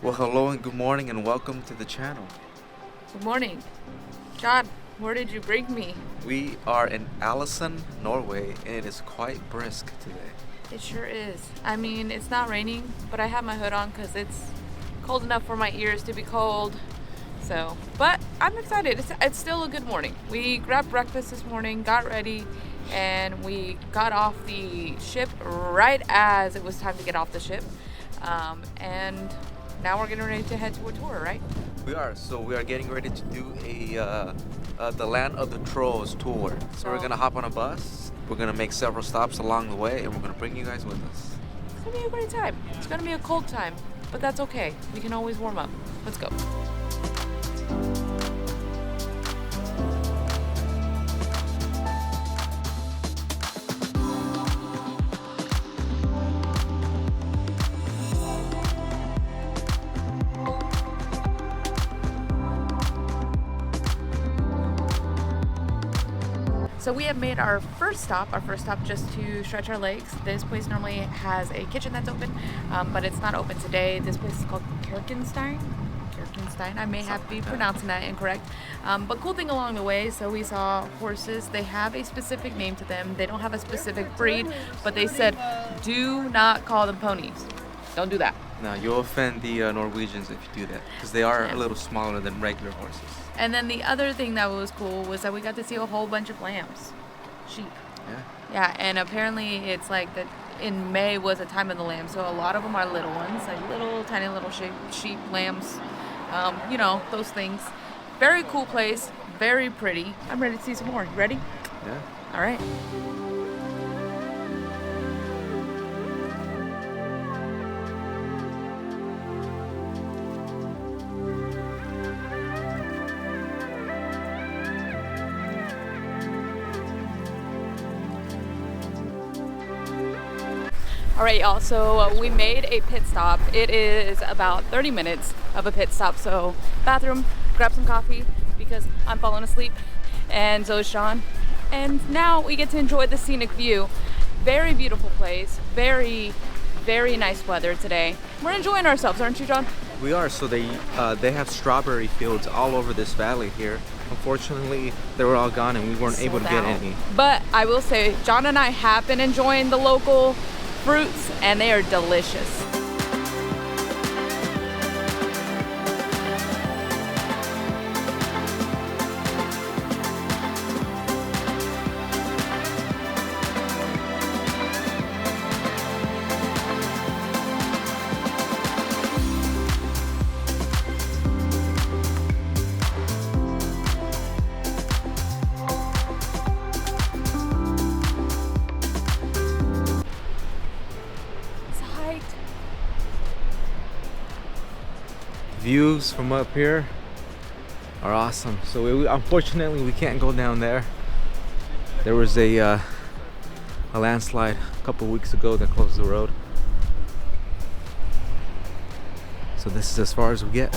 Well, hello and good morning and welcome to the channel. Good morning. John, where did you bring me? We are in Alesund, Norway, and it is quite brisk today. It sure is. I mean, it's not raining, but I have my hood on because it's cold enough for my ears to be cold. So, but I'm excited. It's still a good morning. We grabbed breakfast this morning, got ready, and we got off the ship right as it was time to get off the ship. And now we're getting ready to head to a tour, right? We are. So we are getting ready to do the Land of the Trolls tour. So we're gonna hop on a bus. We're gonna make several stops along the way, and we're gonna bring you guys with us. It's gonna be a great time. It's gonna be a cold time, but that's okay. We can always warm up. Let's go. So we have made our first stop just to stretch our legs. This place normally has a kitchen that's open, but it's not open today. This place is called Kirkenstein. I may have be pronouncing that incorrect. But cool thing along the way, so we saw horses. They have a specific name to them. They don't have a specific breed, but they said, do not call them ponies. Don't do that. No, you'll offend the Norwegians if you do that, because they are a little smaller than regular horses. And then the other thing that was cool was that we got to see a whole bunch of lambs, sheep. Yeah, and apparently it's like that in May was a time of the lamb, so a lot of them are little ones, like little tiny little sheep, lambs, you know, those things. Very cool place, very pretty. I'm ready to see some more. You ready? Yeah. All right. All right, y'all, so we made a pit stop. It is about 30 minutes of a pit stop. So bathroom, grab some coffee because I'm falling asleep, and so is Sean. And now we get to enjoy the scenic view. Very beautiful place, very, very nice weather today. We're enjoying ourselves, aren't you, John? We are. So they have strawberry fields all over this valley here. Unfortunately, they were all gone and we weren't able to get any. But I will say, John and I have been enjoying the local fruits, and they are delicious. Views from up here are awesome. So unfortunately we can't go down there. There was a landslide a couple weeks ago that closed the road. So this is as far as we get.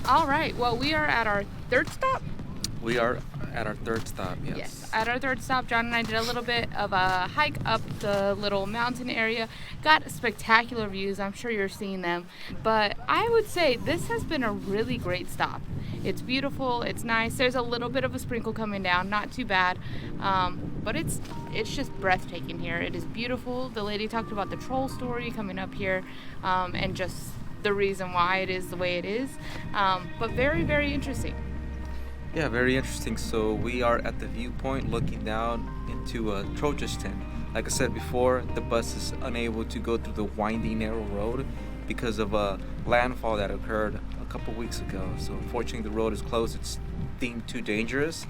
All right, well, we are at our third stop. We are at our third stop, yes. Yes, at our third stop, John and I did a little bit of a hike up the little mountain area. Got spectacular views, I'm sure you're seeing them. But I would say this has been a really great stop. It's beautiful, it's nice. There's a little bit of a sprinkle coming down, not too bad. But it's just breathtaking here. It is beautiful. The lady talked about the troll story coming up here, and just the reason why it is the way it is. But very, very interesting. Yeah, very interesting. So we are at the viewpoint looking down into Trojaston. Like I said before, the bus is unable to go through the winding narrow road because of a landfall that occurred a couple weeks ago. So unfortunately the road is closed. It's deemed too dangerous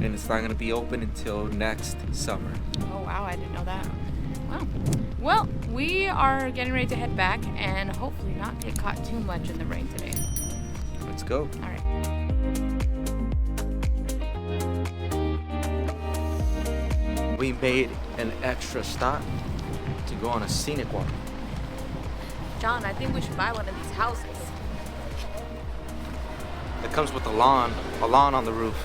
and it's not going to be open until next summer. Oh wow, I didn't know that. Wow. Well, we are getting ready to head back and hopefully not get caught too much in the rain today. Let's go. All right. We made an extra stop to go on a scenic walk. John, I think we should buy one of these houses. It comes with a lawn on the roof.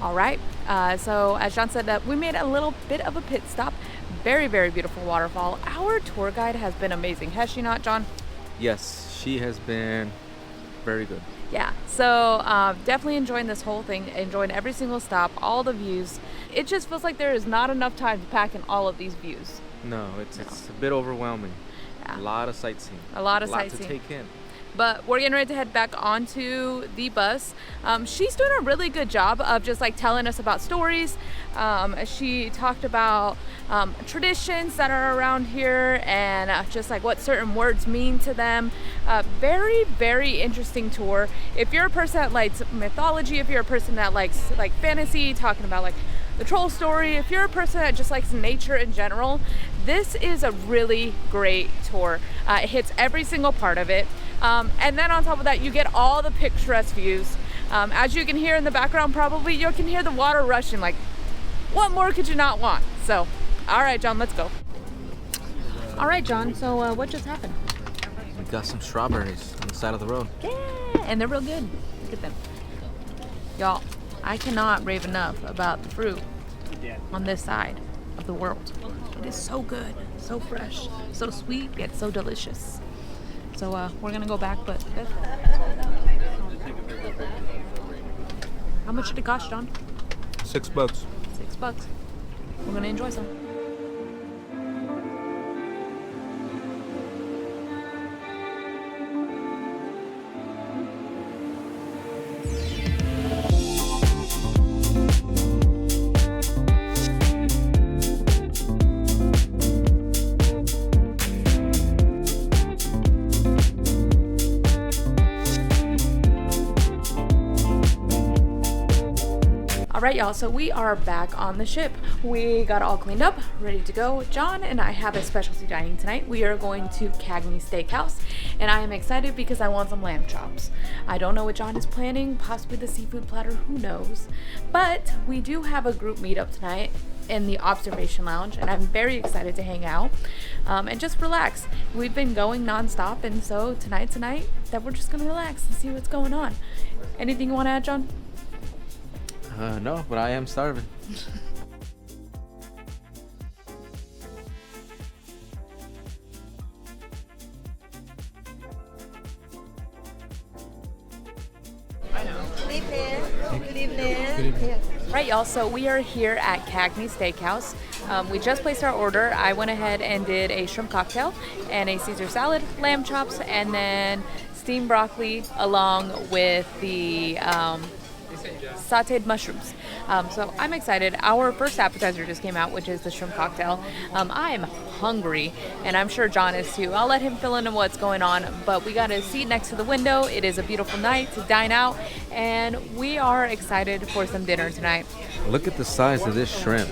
All right. So as John said, we made a little bit of a pit stop. Very, very beautiful waterfall. Our tour guide has been amazing. Has she not, John? Yes, she has been very good. Yeah, so definitely enjoying this whole thing, enjoying every single stop, all the views. It just feels like there is not enough time to pack in all of these views. No, it's a bit overwhelming. Yeah. A lot of sightseeing. A lot sightseeing. To take in. But we're getting ready to head back onto the bus. She's doing a really good job of just like telling us about stories. She talked about traditions that are around here and just like what certain words mean to them. Very, very interesting tour. If you're a person that likes mythology, if you're a person that likes like fantasy, talking about like the troll story, if you're a person that just likes nature in general, this is a really great tour. It hits every single part of it. And then on top of that, you get all the picturesque views. As you can hear in the background, probably you can hear the water rushing. Like, what more could you not want? So, all right, John, let's go. All right, John, so what just happened? We got some strawberries on the side of the road. Yeah, and they're real good. Look at them. Y'all, I cannot rave enough about the fruit on this side of the world. It is so good, so fresh, so sweet, yet so delicious. So we're gonna go back, but how much did it cost, John? $6. $6. We're gonna enjoy some. Alright y'all, so we are back on the ship. We got all cleaned up, ready to go. John and I have a specialty dining tonight. We are going to Cagney Steakhouse, and I am excited because I want some lamb chops. I don't know what John is planning, possibly the seafood platter, who knows. But we do have a group meetup tonight in the observation lounge, and I'm very excited to hang out and just relax. We've been going non-stop, and so tonight's a night that we're just gonna relax and see what's going on. Anything you want to add, John? No, but I am starving. Good evening. Right, y'all, so we are here at Cagney Steakhouse. We just placed our order. I went ahead and did a shrimp cocktail and a Caesar salad, lamb chops, and then steamed broccoli along with the sauteed mushrooms. So I'm excited. Our first appetizer just came out, which is the shrimp cocktail. I'm hungry, and I'm sure John is too. I'll let him fill in on what's going on, but we got a seat next to the window. It is a beautiful night to dine out, and we are excited for some dinner tonight. Look at the size of this shrimp.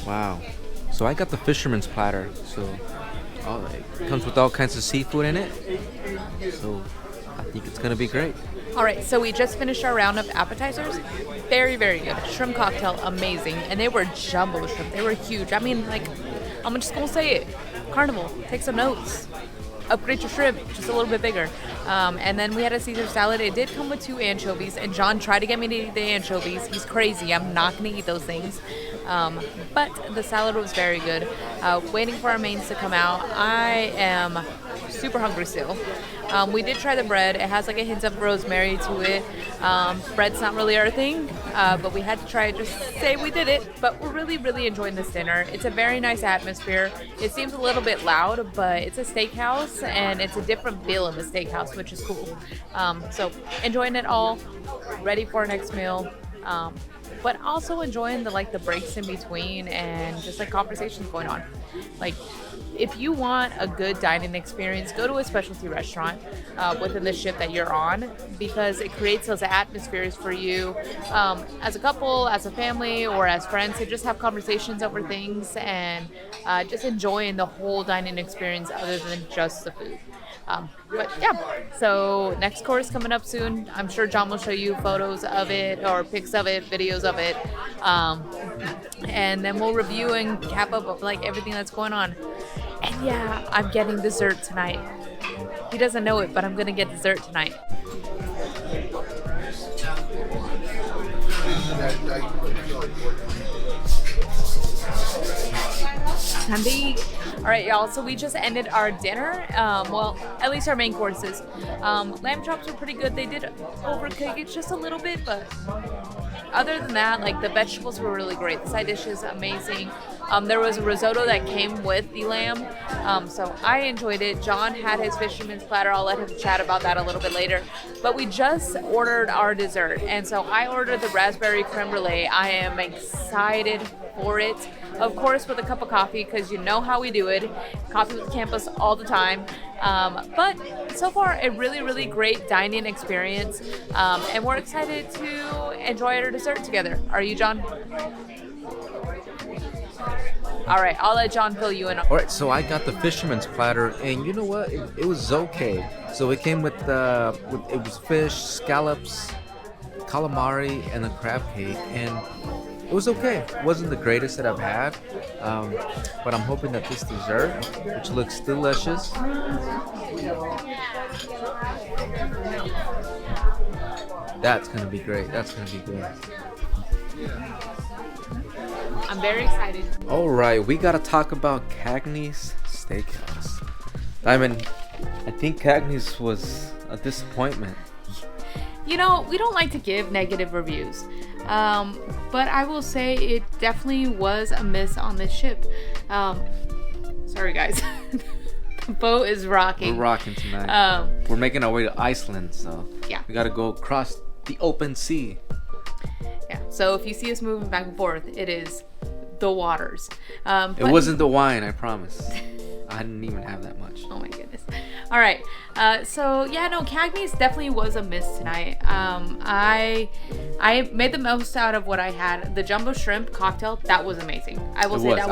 Wow. So I got the fisherman's platter. So it comes with all kinds of seafood in it. So I think it's gonna be great. All right, so we just finished our round of appetizers. Very, very good. Shrimp cocktail, amazing. And they were jumbo shrimp. They were huge. I mean, like, I'm just going to say it. Carnival, take some notes. Upgrade your shrimp just a little bit bigger. And then we had a Caesar salad. It did come with 2 anchovies, and John tried to get me to eat the anchovies. He's crazy. I'm not going to eat those things. But the salad was very good. Waiting for our mains to come out. I am super hungry still. We did try the bread. It has like a hint of rosemary to it. Bread's not really our thing, but we had to try it just to say we did it. But we're really, really enjoying this dinner. It's a very nice atmosphere. It seems a little bit loud, but it's a steakhouse, and it's a different feel in the steakhouse, which is cool. So enjoying it all, ready for our next meal. But also enjoying the breaks in between and just like conversations going on. Like, if you want a good dining experience, go to a specialty restaurant within the ship that you're on, because it creates those atmospheres for you as a couple, as a family, or as friends to just have conversations over things and just enjoying the whole dining experience other than just the food. But yeah, so next course coming up soon. I'm sure John will show you photos of it or pics of it, videos of it. And then we'll review and cap up of like everything that's going on. And yeah, I'm getting dessert tonight. He doesn't know it, but I'm gonna get dessert tonight. All right, y'all. So we just ended our dinner. Well, at least our main courses. Lamb chops were pretty good. They did overcook it just a little bit, but other than that, like the vegetables were really great. The side dishes amazing. There was a risotto that came with the lamb, so I enjoyed it. John had his fisherman's platter. I'll let him chat about that a little bit later. But we just ordered our dessert, and so I ordered the raspberry creme brulee. I am excited for it. Of course, with a cup of coffee, because you know how we do it. Coffee with campus all the time. But so far, a really, really great dining experience. And we're excited to enjoy our dessert together. Are you, John? All right, I'll let John fill you in. All right, so I got the fisherman's platter, and you know what? It was okay. So it came with it was fish, scallops, calamari, and a crab cake, and it was okay. It wasn't the greatest that I've had, but I'm hoping that this dessert, which looks delicious, that's gonna be great. That's gonna be good. I'm very excited. All right, we gotta talk about Cagney's Steakhouse. Dymon, I think Cagney's was a disappointment. You know, we don't like to give negative reviews, but I will say it definitely was a miss on this ship. Sorry, guys. The boat is rocking. We're rocking tonight. We're making our way to Iceland, so yeah, we gotta go across the open sea. Yeah, so if you see us moving back and forth, it is the waters. It wasn't the wine, I promise. I didn't even have that much. Oh my goodness. All right. So yeah, no, Cagney's definitely was a miss tonight. I made the most out of what I had. The jumbo shrimp cocktail, that was amazing. I will say that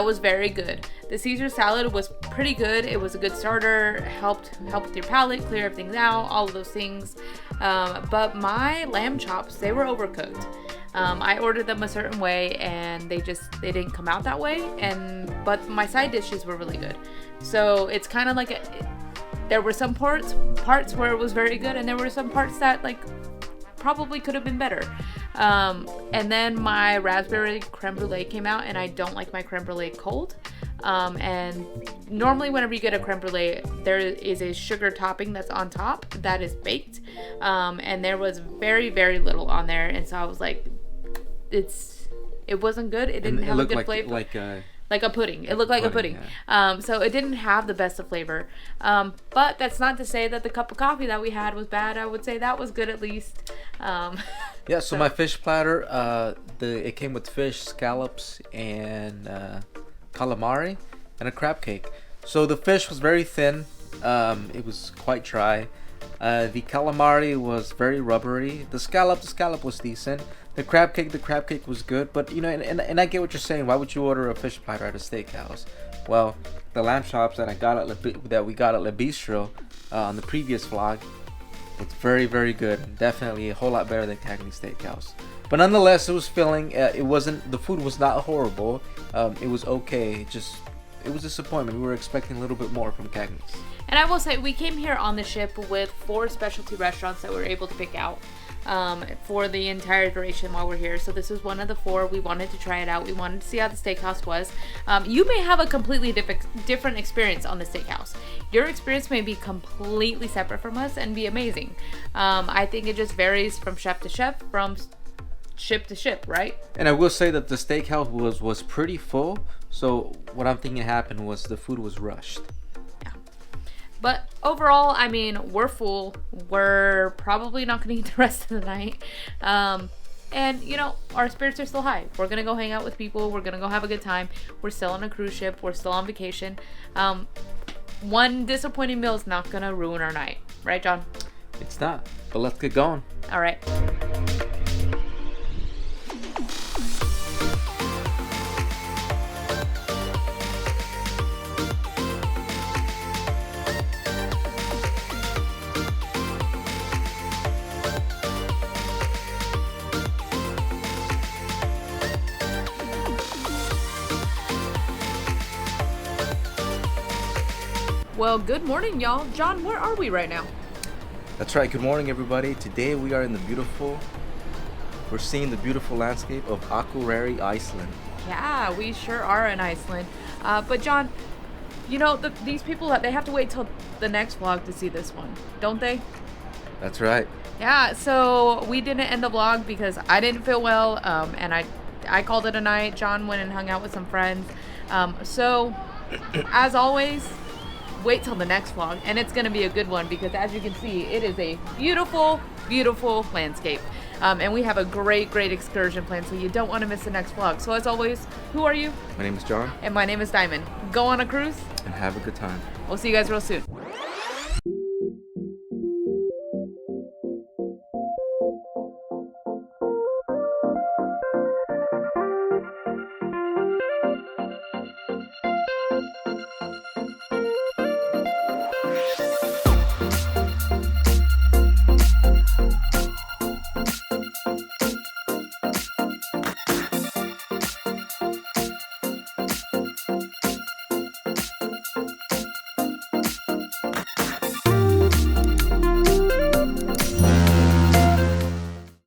was very good. The Caesar salad was pretty good. It was a good starter. Helped with your palate, clear everything out, all of those things. But my lamb chops, they were overcooked. I ordered them a certain way and they didn't come out that way, but my side dishes were really good. So it's kind of like there were some parts where it was very good, and there were some parts that like probably could have been better. And then my raspberry creme brulee came out, and I don't like my creme brulee cold. And normally whenever you get a creme brulee, there is a sugar topping that's on top that is baked, and there was very, very little on there, and so I was like, it wasn't good. It didn't have a good flavor. Like a pudding. It looked like a pudding. Yeah. So it didn't have the best of flavor. But that's not to say that the cup of coffee that we had was bad. I would say that was good at least. Yeah, so my fish platter, it came with fish, scallops, and calamari, and a crab cake. So the fish was very thin. It was quite dry. The calamari was very rubbery. The scallop was decent. The crab cake was good, but you know, and I get what you're saying. Why would you order a fish platter at a steakhouse? Well, the lamb chops that we got at Le Bistro on the previous vlog was very, very good. Definitely a whole lot better than Cagney Steakhouse. But nonetheless, it was filling. The food was not horrible. It was okay. It was a disappointment. We were expecting a little bit more from Cagney's. And I will say, we came here on the ship with 4 specialty restaurants that we were able to pick out for the entire duration while we're here. So this was one of the 4. We wanted to try it out. We wanted to see how the steakhouse was. You may have a completely different experience on the steakhouse. Your experience may be completely separate from us and be amazing. I think it just varies from chef to chef, from ship to ship, right? And I will say that the steakhouse was pretty full. So what I'm thinking happened was the food was rushed. But overall, I mean, we're full. We're probably not going to eat the rest of the night. And, you know, our spirits are still high. We're going to go hang out with people. We're going to go have a good time. We're still on a cruise ship. We're still on vacation. One disappointing meal is not going to ruin our night. Right, John? It's not. But let's get going. All right. Well, good morning, y'all. John, where are we right now? That's right. Good morning, everybody. Today we are in the beautiful We're seeing the beautiful landscape of Akureyri, Iceland. Yeah, we sure are in Iceland. But John, you know, these people, they have to wait till the next vlog to see this one, don't they? That's right. Yeah, so we didn't end the vlog because I didn't feel well, and I called it a night. John went and hung out with some friends. So, as always, wait till the next vlog, and it's going to be a good one because, as you can see, it is a beautiful, beautiful landscape. And we have a great, great excursion planned, so you don't want to miss the next vlog. So as always, who are you? My name is John. And my name is Dymon. Go on a cruise. And have a good time. We'll see you guys real soon.